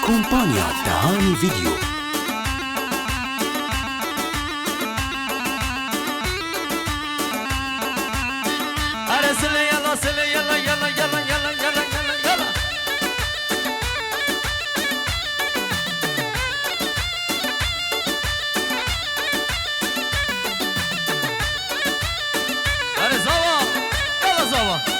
كومبانيا دهاني فيديو. أرسل يلا سل يلا يلا يلا يلا يلا يلا يلا أرسل زوا يلا زوا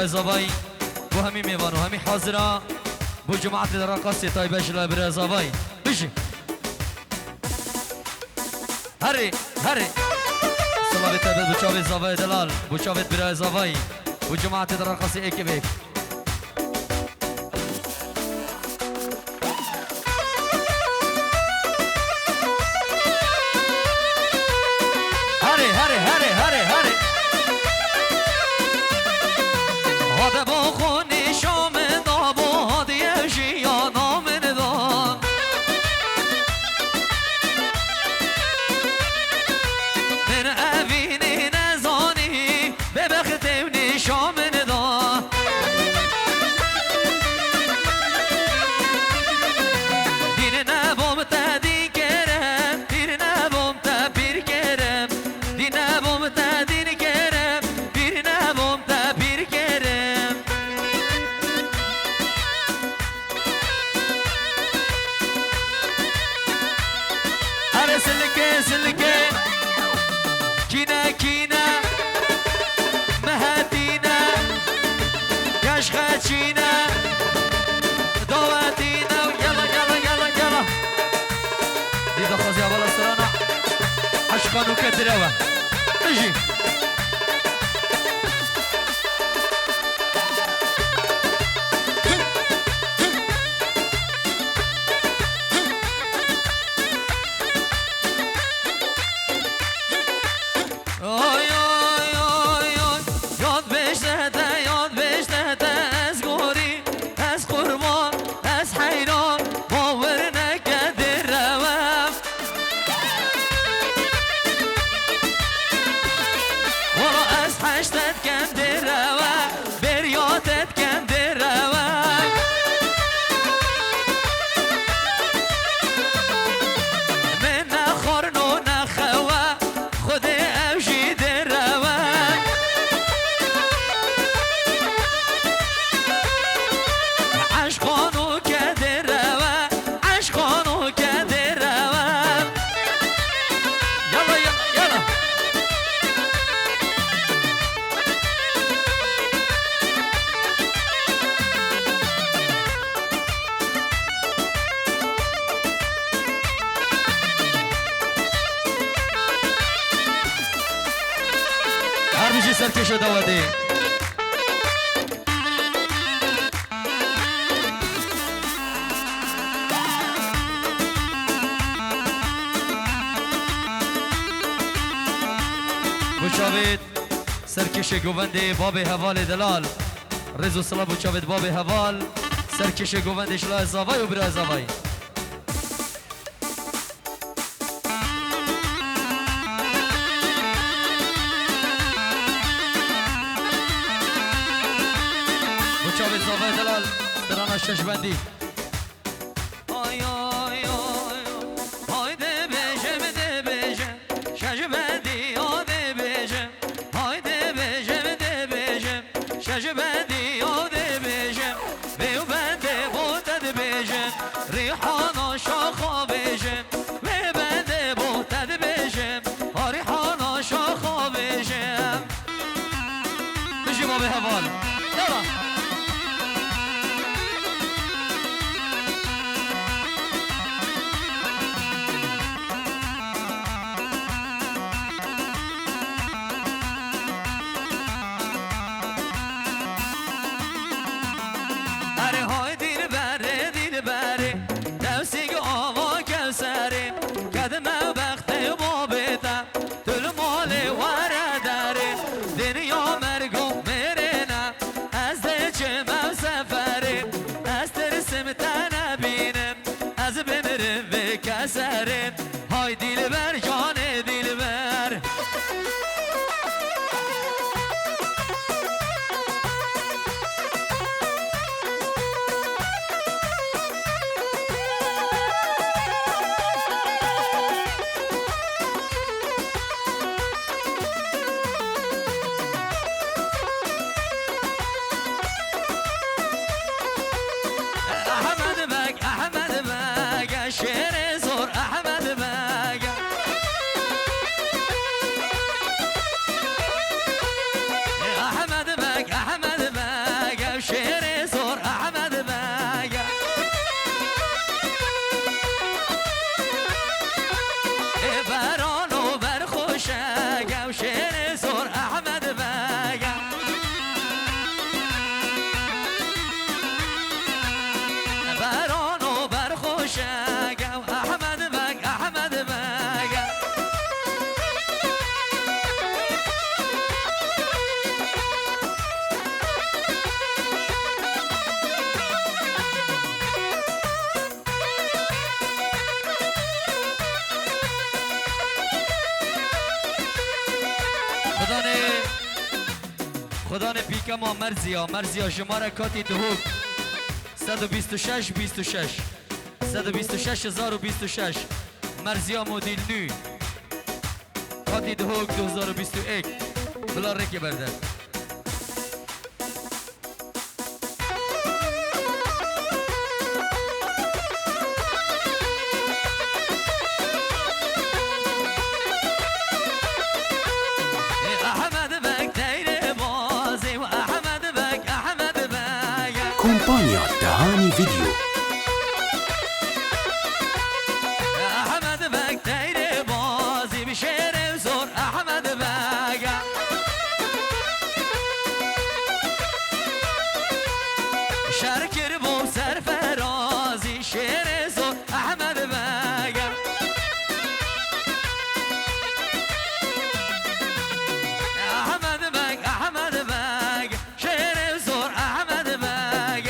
زبای بو همین میوان و همین حاضره بو جماعت در رقص طیبه شلا بر زبای بشی هری هری سلام طیبه بو چاوی زبای دلال بو چاوی بر زبای بو جماعت در رقص یک بیک هری هری هری هری هری هذا بخوني شو من ضابو هذي أشياء من ذا من أبيني نزاني ببختوني شو من ذا ديننا بومتا دين كرم ديننا بومتا بير كرم ديننا بومتا دين كرم ديننا بومتا بير كرم سلكي سلكي كينا كينا مهاتينا كشخاتشينا دواتينا يلا يلا يلا يلا دي دخز يا بلا سرانا عشقان وكدروا اجي سرکش داودی بچاوید سرکش گووند باب حوال دلال رزو صلاح بچاوید باب حوال سرکش گووند شلا زاوای و برا زاوای بچاوید زاوای دلال درانه شش بندی آی آی آی آی ده بجم ده بجم شش بندی آ ده بجم آی ده بجم ده بجم شش بندی آ ده بجم بیو بنده بوتد بجم ریحانا شاخا بجم بی بنده بوتد بجم ریحانا شاخا بجم بجی بابی حوال یلا سرم های دلبر جان دلبر احمد بگ شیر زور احمد بگ احمد بگ شیر زور احمد بگ بران و برخوشگ شیر زور احمد بگ بران و برخوشگ احمد بگ احمد بگ خدا نه پیکم ما مرزیا شماره کاتی دهوک 126 26 126026 مرزیا مدل نو کاتی دهوک 2021 بلا رکی برده Kompania Dahani Video. احمد بگ دیر بازی به شیر زور احمد بگ شرکر بو سرفرازی شیر زور احمد بگ احمد بگ شیر زور احمد بگ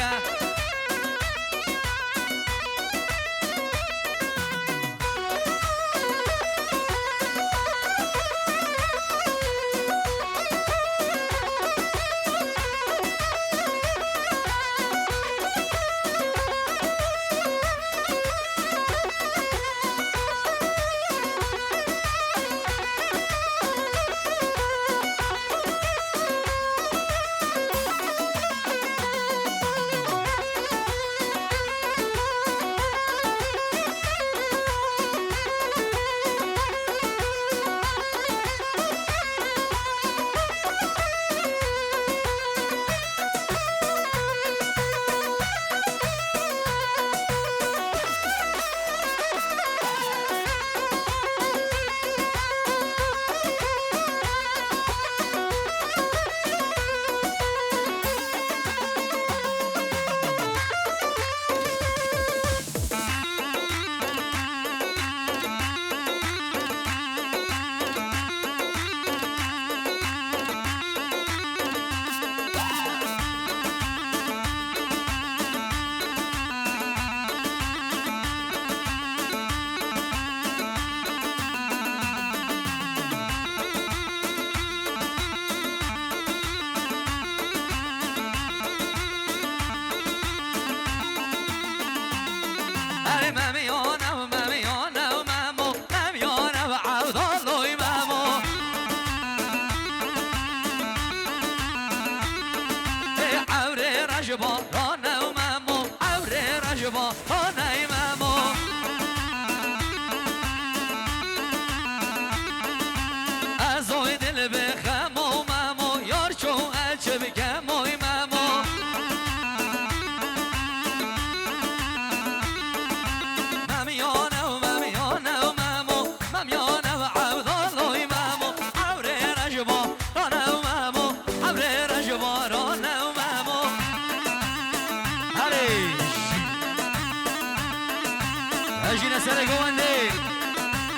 سر گوندی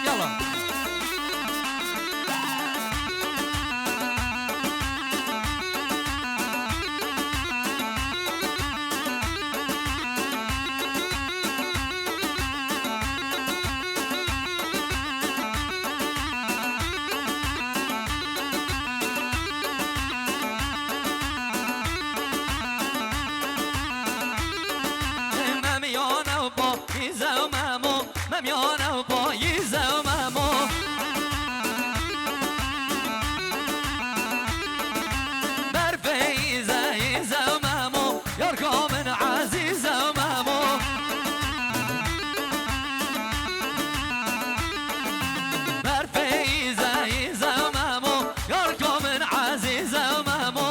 یلا ممیانه و پاییزه و ممو برفیزه ایزه و ممو یار کامن عزیزه و ممو برفیزه ایزه و ممو یار کامن عزیزه و ممو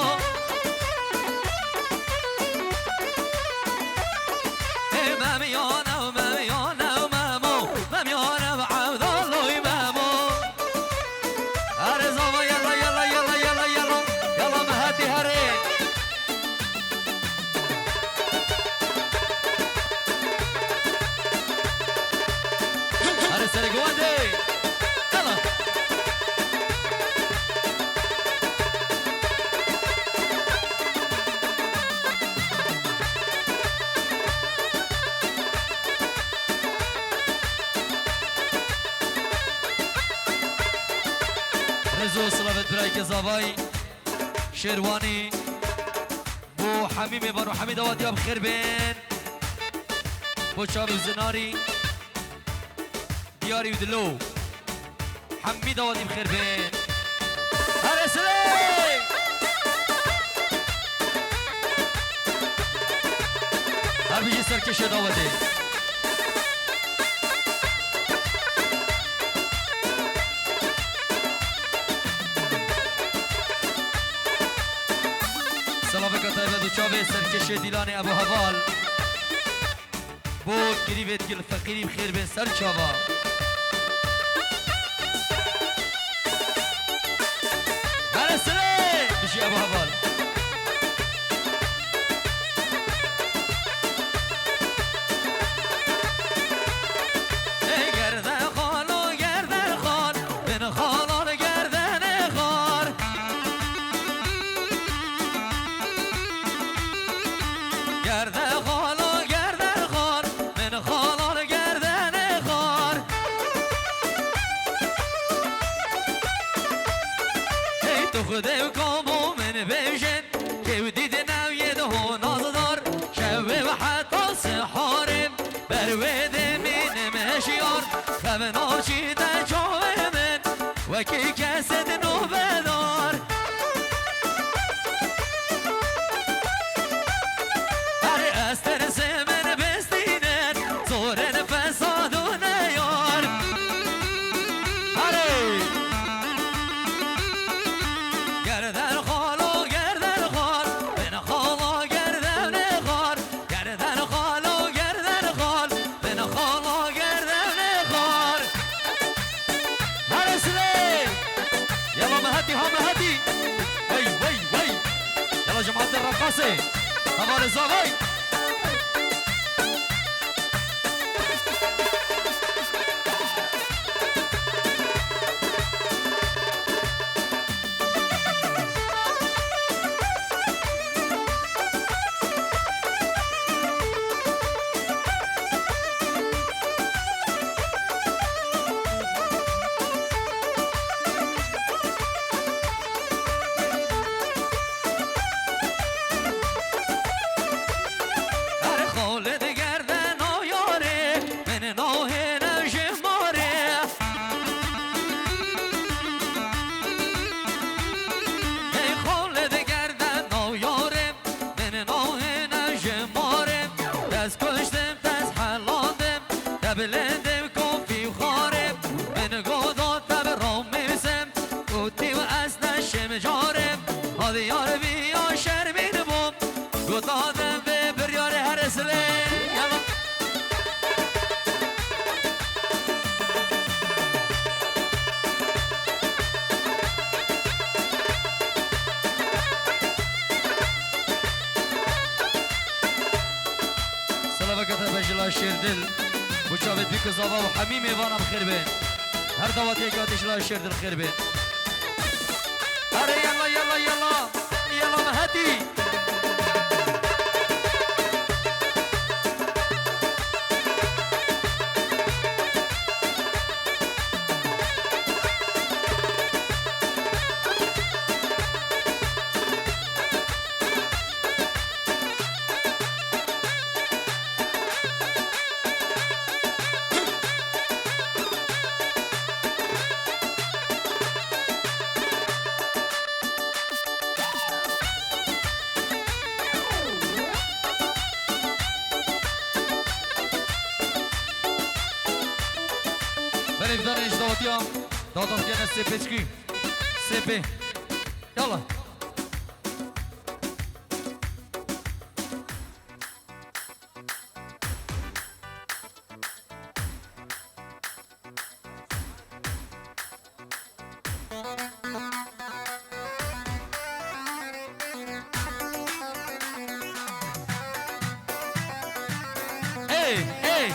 ممیانه و ممیانه ممیانه و عبد الله امامو ارزاوا يلا يلا يلا يلا يلا يلا مهدي هري ارسل جواندي يلا رزو صلابت برايك زاباي شيرواني بو حميمي بانو حميد واديا بخير بين بو شاب الزناري دياري ودلو حميد وادي بخير بين هرسلي هر بيجي سركش داودي سلامك طيبة دو شابي سركشي ديلاني ابو هوال بو كريبت كل فقيري بخير بين سر شابا على السلام بشي ابو هوال گردن خالو گردن خال بن خالان گردن خال گردن خالو گردن خال من خالان گردن خال ای تو خود کامو من بجن که ودید نوید هو نازدار شوه و حتی سحارم بروده من مشیار خمن آچی در جاوه من وکی کسد نوبه دار هر استر سمن بستینن زورن فسادون یار هره گردن خالو گردن خال بن خالا گردن خال گردن خالو گردن خال بن خالا گردن خال هرسلی يلا مهدي ها مهدي وي وي وي يلا جماعة الرقاصة طبعا الزاوي بلندم كوفي وخارب من قضاء تبرم مسم قوتي وأسنى الشمجارب هذا يا ربي يا شرمين بوم قضاء ذنبي بريار هرسلين يلا سلامك تبجلا شيردل شافت بيك زابا وحميمي وانا بخير بين هر دواتي قاتش لا شرد الخير بين هر يلا يلا يلا يلا مهدي بلي بدنا نيجي دواتيام دواتام كيانا سي بي تشكي سي بي يلا اي اي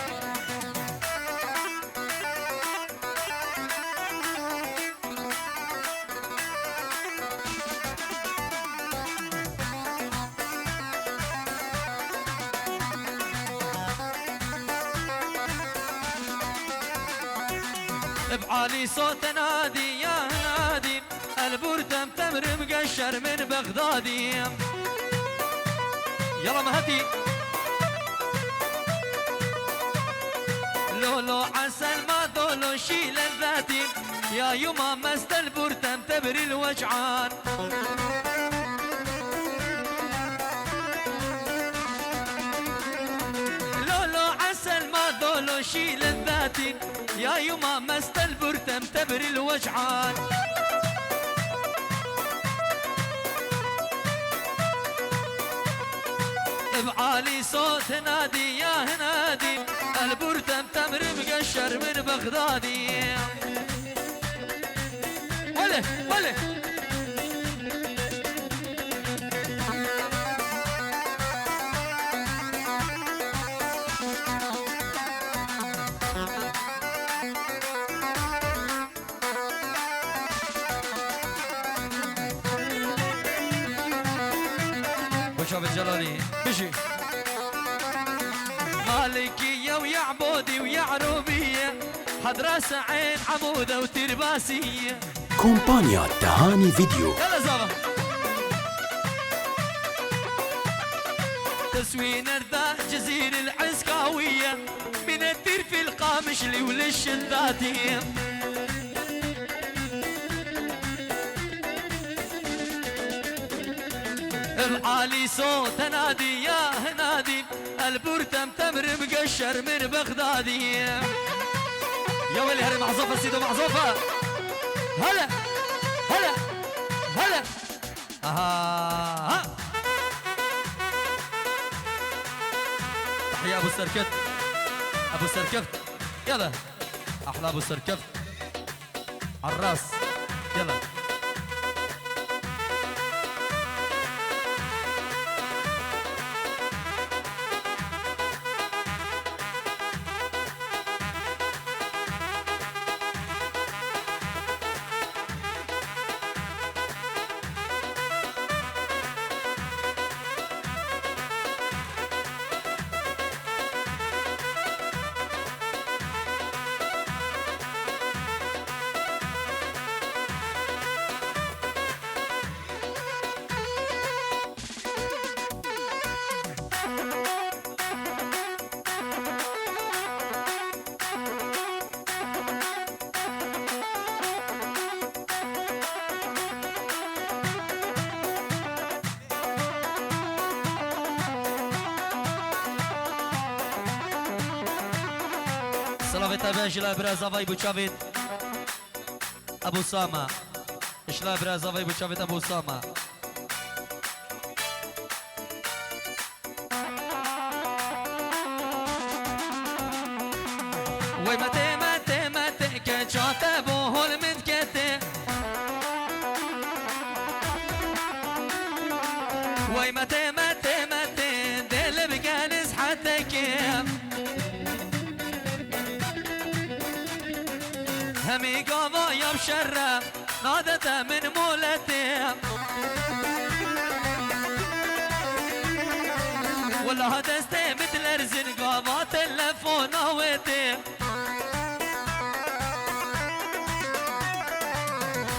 بعالي صوت نادي يا نادي البردم تمر مقشر من بغدادي يلا مهدي لولو عسل ما دولو شيل الذاتي يا يما مست البردم تبري الوجعان لولو عسل ما دولو شيل الذاتي يا يما مست البرتم تبري الوجعان بعالي صوت نادي يا نادي البرتم تمر مقشر من بغدادي وله وله شوف الجلالي بشي مالكية ويا عبودي ويا عروبية حضرة سعين عمودة وترباسية كومبانيا تهاني فيديو. يلا زابا تسوين ارداء جزير العسكاوية من الدير في القامشلي وللشلاتية العالي صوت نادي يا نادي البرتم تمر مقشر من بغدادي يا ولي هري معزوفة سيدو معزوفة هلا هلا هلا ها تحية ابو سركت ابو سركفت يلا احلى ابو سركفت عالراس يلا سلافت ابي لا برازا فاي بوشافيت ابو ساما اشلا برازا فاي بوشافيت ابو ساما وي متى متى متى كجاتا بوهول من كتة وي متى متى متى دل بجالس حتى كيف همي قاضا يا بشرة نادت من مولتي والله دستي مثل ارزن قاضا تلفون هويتي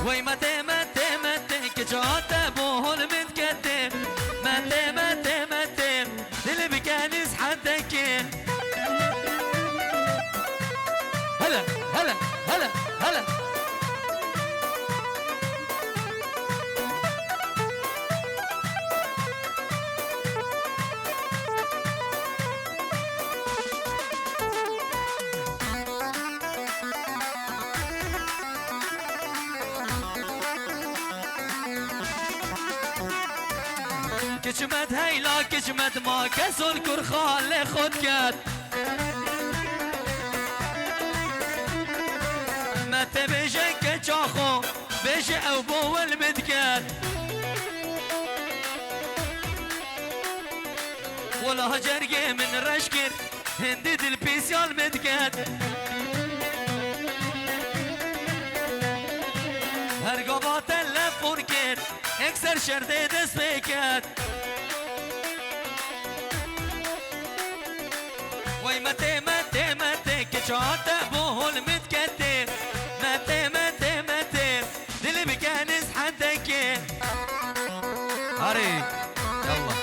وي متى متى متى كجات ابوه المتكتم متى متى متى دل بكانس حدك هلا هلا هلا هلا كجمت هيلا كجمت ما كسر كرخال خد كات ما تبيجي كجاخو بيجي او بو المدكات ولا جرقي من رشكر هندي البيسيال مدكات هرقبا تلفون كير اكسر شردي دسبيكات وي متى متى متى كجات ابوه المتكتر متى متى متى دل بكانس حدك هاري يلا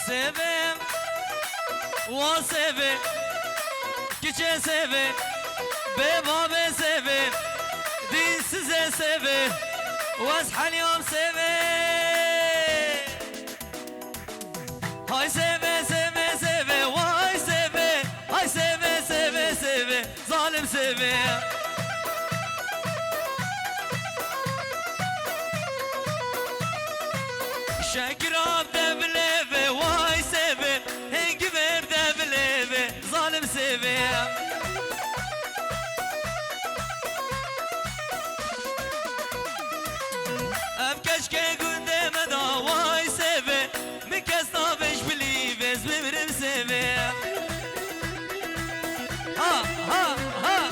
سيفي وسيفي كيشي سيفي ببابي سيفي دي سيزي سيفي واصحى اليوم سيفي هاي سيفي سيفي سيفي واي سيفي هاي سيفي سيفي سيفي ظالم سيفي شكرا بدبليفي واي سيفي هنقبر بدبليفي ظالم سيفي ابكشكي قدام دا واي سيفي مكسنا بش بليفي زبرم سيفي ها ها ها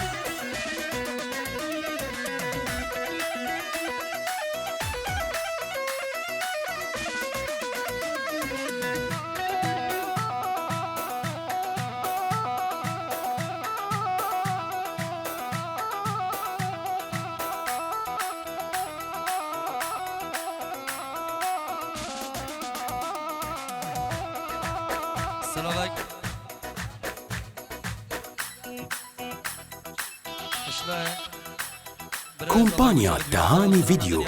سلامك كومبانيا تهاني فيديو.